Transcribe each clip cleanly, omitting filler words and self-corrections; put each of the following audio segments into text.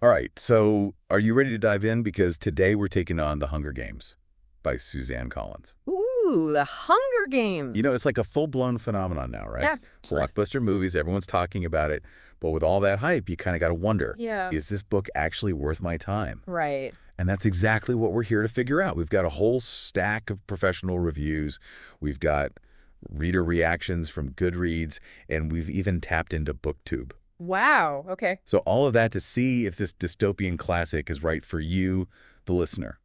All right, so are you ready to dive in? Because today we're taking on The Hunger Games by Suzanne Collins. Ooh, the Hunger You know, it's Games. like a full-blown phenomenon now, right? Yeah. Blockbuster movies, everyone's talking about it. But with all that hype, you kind of got to wonder, Yeah. is this book actually worth my time? Right. And that's exactly what we're here to figure out. We've got a whole stack of professional reviews. We've got reader reactions from Goodreads, and we've even tapped into BookTube. Wow. Okay. So all of that to see if this dystopian classic is right for you, the listener.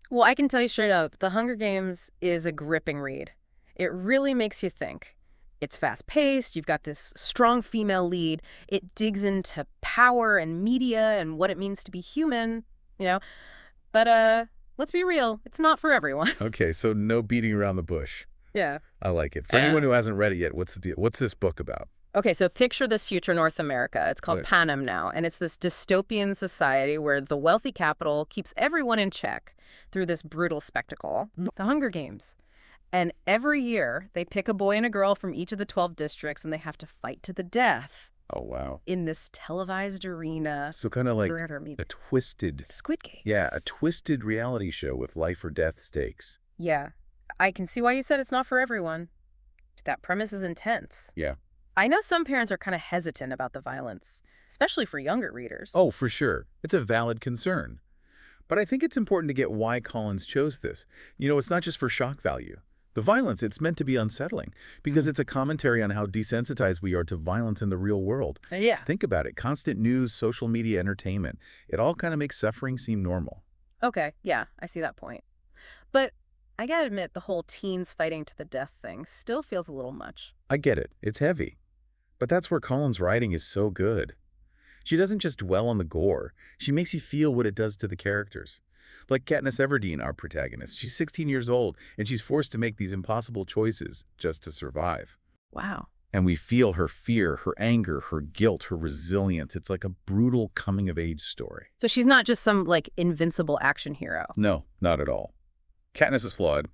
Well, I can tell you straight up, The Hunger Games is a gripping read. It really makes you think. It's fast-paced, you've got this strong female lead, it digs into power and media and what it means to be human, you know. But let's be real, it's not for everyone. Okay, so no beating around the bush. Yeah. I like it. For anyone who hasn't read it yet, what's the deal? What's this book about? Okay, so picture this future North America. It's called Right. Panem now, and it's this dystopian society where the wealthy capital keeps everyone in check through this brutal spectacle, the Hunger Games. And every year, they pick a boy and a girl from each of the 12 districts, and they have to fight to the death Oh, wow. in this televised arena. So kind of like Wherever meets a twisted, Squid Games. yeah, a twisted reality show with life or death stakes. Yeah. I can see why you said it's not for everyone. That premise is intense. Yeah. I know some parents are kind of hesitant about the violence, especially for younger readers. Oh, for sure. It's a valid concern. But I think it's important to get why Collins chose this. You know, it's not just for shock value. The violence, it's meant to be unsettling because it's a commentary on how desensitized we are to violence in the real world. Yeah. Think about it. Constant news, social media, entertainment. It all kind of makes suffering seem normal. Okay, yeah, I see that point. But I gotta admit, the whole teens fighting to the death thing still feels a little much. I get it. It's heavy. But that's where Collins' writing is so good. She doesn't just dwell on the gore. She makes you feel what it does to the characters. Like Katniss Everdeen, our protagonist. She's 16 years old, and she's forced to make these impossible choices just to survive. Wow. And we feel her fear, her anger, her guilt, her resilience. It's like a brutal coming-of-age story. So she's not just some, like, invincible action hero. No, not at all. Katniss is flawed.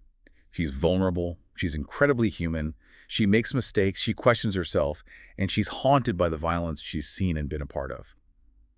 She's vulnerable. She's incredibly human. She makes mistakes. She questions herself. And she's haunted by the violence she's seen and been a part of.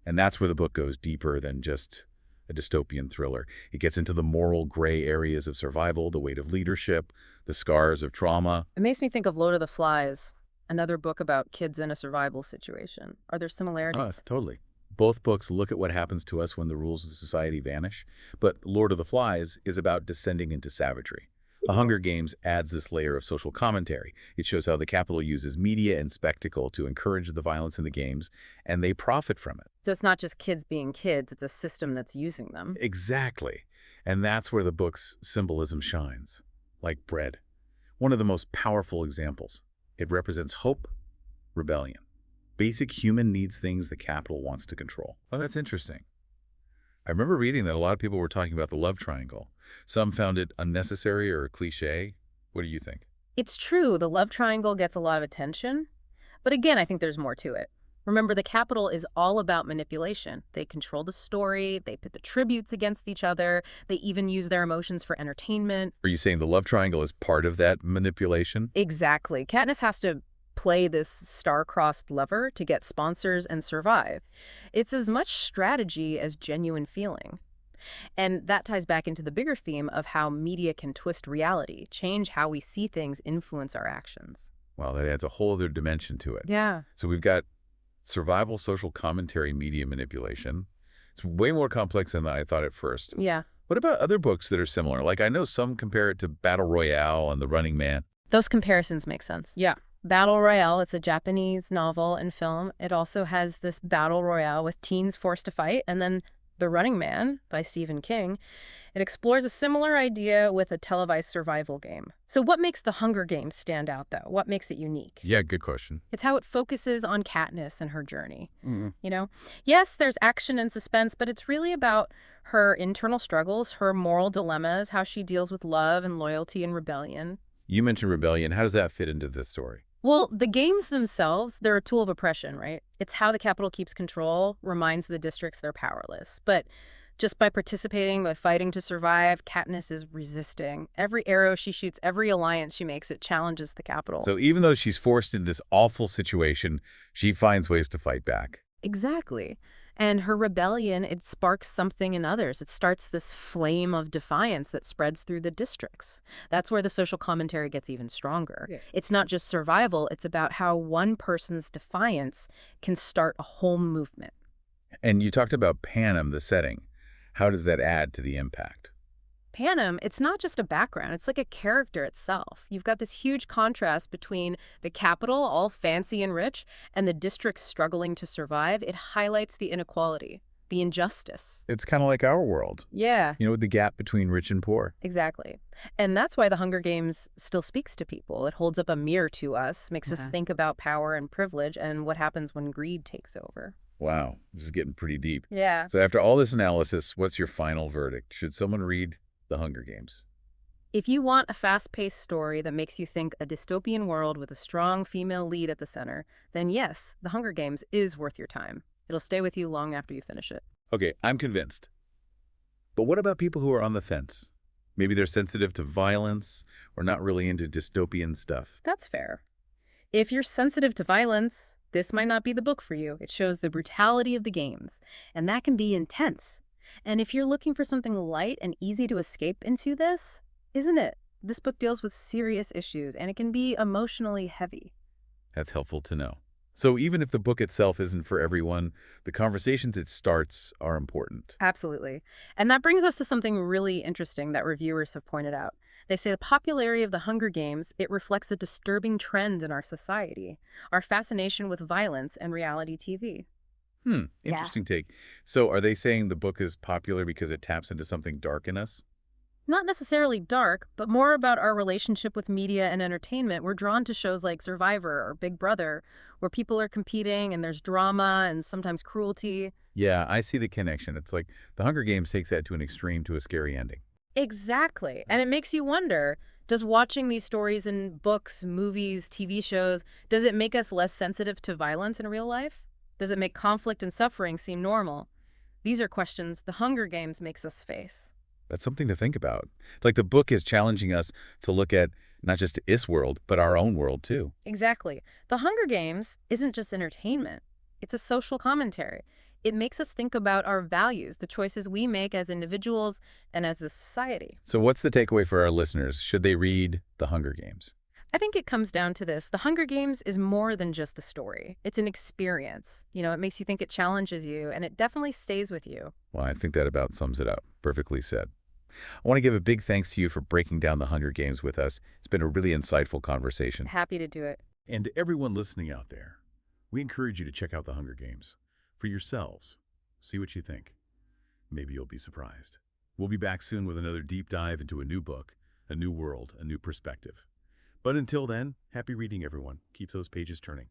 And that's where the book goes deeper than just a dystopian thriller. It gets into the moral gray areas of survival, the weight of leadership, the scars of trauma. It makes me think of Lord of the Flies, another book about kids in a survival situation. Are there similarities? Totally. Both books look at what happens to us when the rules of society vanish, but Lord of the Flies is about descending into savagery. The Hunger Games adds this layer of social commentary. It shows how the capital uses media and spectacle to encourage the violence in the games, and they profit from it. So it's not just kids being kids, it's a system that's using them. Exactly. And that's where the book's symbolism shines, like bread. One of the most powerful examples. It represents hope, rebellion. Basic human needs things the capital wants to control. Oh, that's interesting. I remember reading that a lot of people were talking about the love triangle. Some found it unnecessary or cliche. What do you think? It's true, the love triangle gets a lot of attention. But again, I think there's more to it. Remember, the capital is all about manipulation. They control the story, they pit the tributes against each other, they even use their emotions for entertainment. Are you saying the love triangle is part of that manipulation? Exactly. Katniss has to play this star-crossed lover to get sponsors and survive. It's as much strategy as genuine feeling. And that ties back into the bigger theme of how media can twist reality, change how we see things, influence our actions. Well, that adds a whole other dimension to it. Yeah. So we've got survival, social commentary, media manipulation. It's way more complex than I thought at first. Yeah. What about other books that are similar? Like I know some compare it to Battle Royale and The Running Man. Those comparisons make sense. Yeah. Battle Royale, it's a Japanese novel and film. It also has this battle royale with teens forced to fight. And then The Running Man by Stephen King. It explores a similar idea with a televised survival game. So what makes The Hunger Games stand out, though? What makes it unique? Yeah, good question. It's how it focuses on Katniss and her journey. You know? Yes, there's action and suspense, but it's really about her internal struggles, her moral dilemmas, how she deals with love and loyalty and rebellion. You mentioned rebellion. How does that fit into this story? Well, the games themselves, they're a tool of oppression, right? It's how the capital keeps control, reminds the districts they're powerless. But just by participating, by fighting to survive, Katniss is resisting. Every arrow she shoots, every alliance she makes, it challenges the capital. So even though she's forced into this awful situation, she finds ways to fight back. Exactly. And her rebellion, it sparks something in others. It starts this flame of defiance that spreads through the districts. That's where the social commentary gets even stronger. Yeah. It's not just survival, it's about how one person's defiance can start a whole movement. And you talked about Panem, the setting. How does that add to the impact? Panem, it's not just a background, it's like a character itself. You've got this huge contrast between the capital, all fancy and rich, and the districts struggling to survive. It highlights the inequality, the injustice. It's kind of like our world, Yeah, with the gap between rich and poor. exactly. And that's why The Hunger Games still speaks to people. It holds up a mirror to us, makes us think about power and privilege and what happens when greed takes over. Wow, this is getting pretty deep. Yeah. So after all this analysis, what's your final verdict? Should someone read The Hunger Games? If you want a fast-paced story that makes you think a dystopian world with a strong female lead at the center, then yes, The Hunger Games is worth your time. It'll stay with you long after you finish it. Okay, I'm convinced. But what about people who are on the fence? Maybe they're sensitive to violence or not really into dystopian stuff. That's fair. If you're sensitive to violence, this might not be the book for you. It shows the brutality of the games, and that can be intense. And if you're looking for something light and easy to escape into this, isn't it? This book deals with serious issues, and it can be emotionally heavy. That's helpful to know. So even if the book itself isn't for everyone, the conversations it starts are important. Absolutely. And that brings us to something really interesting that reviewers have pointed out. They say the popularity of the Hunger Games, it reflects a disturbing trend in our society, our fascination with violence and reality TV. Interesting take. So are they saying the book is popular because it taps into something dark in us? Not necessarily dark, but more about our relationship with media and entertainment. We're drawn to shows like Survivor or Big Brother, where people are competing and there's drama and sometimes cruelty. Yeah, I see the connection. It's like The Hunger Games takes that to an extreme, to a scary ending. Exactly. And it makes you wonder, does watching these stories in books, movies, TV shows, does it make us less sensitive to violence in real life? Does it make conflict and suffering seem normal? These are questions The Hunger Games makes us face. That's something to think about. It's like the book is challenging us to look at not just its world, but our own world too. Exactly. The Hunger Games isn't just entertainment. It's a social commentary. It makes us think about our values, the choices we make as individuals and as a society. So what's the takeaway for our listeners? Should they read The Hunger Games? I think it comes down to this. The Hunger Games is more than just a story. It's an experience. It makes you think, it challenges you, and it definitely stays with you. Well, I think that about sums it up. Perfectly said. I want to give a big thanks to you for breaking down The Hunger Games with us. It's been a really insightful conversation. Happy to do it. And to everyone listening out there, we encourage you to check out The Hunger Games for yourselves. See what you think. Maybe you'll be surprised. We'll be back soon with another deep dive into a new book, a new world, a new perspective. But until then, happy reading, everyone. Keep those pages turning.